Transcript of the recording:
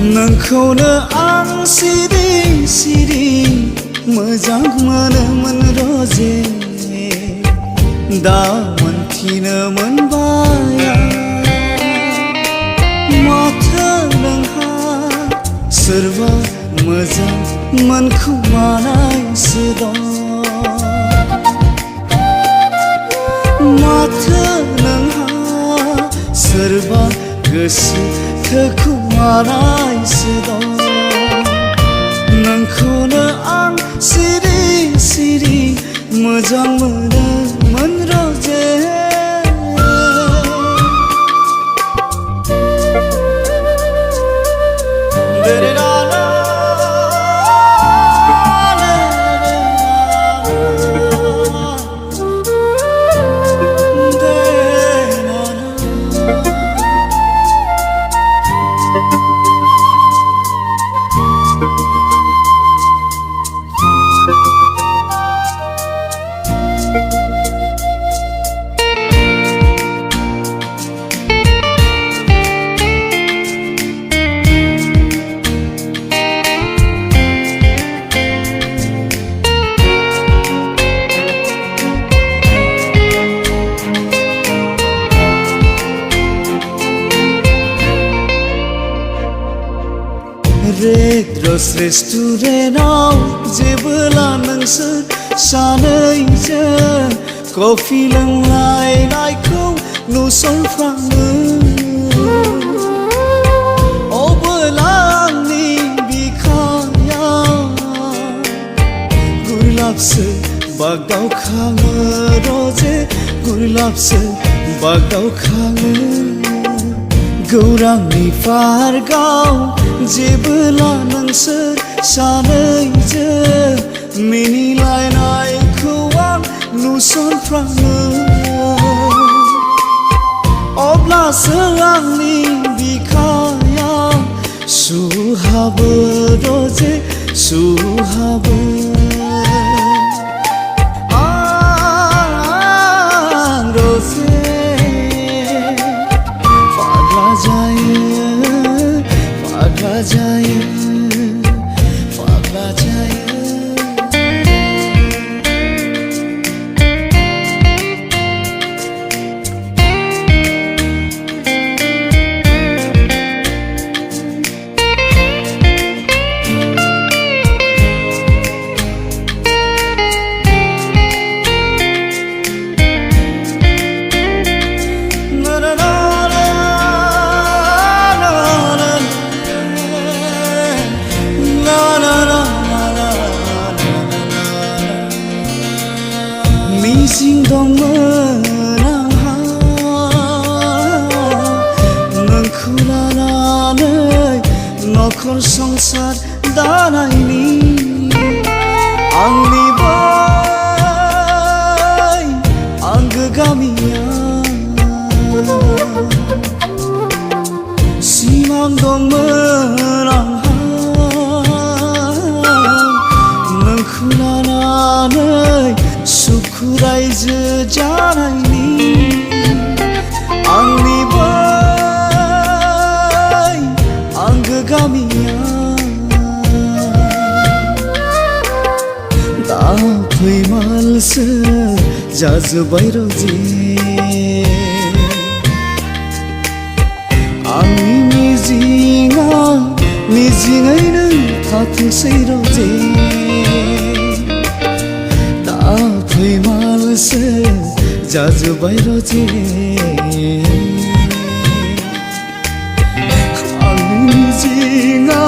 नोंखौनो आं सिरि सिरि मोजां मोनोमोन रोजे दा मोनथिनो मोनबाय माथो नोंहा सोरबा मोजां मोनखुमानायसो दं माथो नोंहा सोरबा गोसो थोखुमानायसो दं नोंखौनो आं सिरि सिरि मोजां मोनोमोन रोजे रेड्रस रेस्टुरेन्टाव जेबोला नोंसोर सानैजों कफि लोंलायनायखौ नुसनफ्लाङो अबोला आंनि बिखायाव गुरलाबसो बागदावखाङो रोजे गुरलाबसो बागदावखाङो गौरांनि पार्कआव जेबोला नोंसोर सानैजों मिनिलायनायखौ आं नुसनफ्लाङो अब्लासो आंनि बिखायाव सुहाबो रोजे सुहाबो आं रोजे फाग्ला जायो फाग्ला जायो मिजिं दंमोन आंहा नोंखौ लानानै नखर संसार दानायनि आंनि बै आंगो गामिया सिमां दंमोन आंहा नोंखौ लानानै सुखु रायजो जानायनि आंनि बै आंगो गामिया दा फैमालसो जाजोब्बाय रोजे आंनि मिजिङा मिजिङैनो थाथोंसै रोजे फैमालसो जाजोब्बाय रोजे आंनि मिजिङा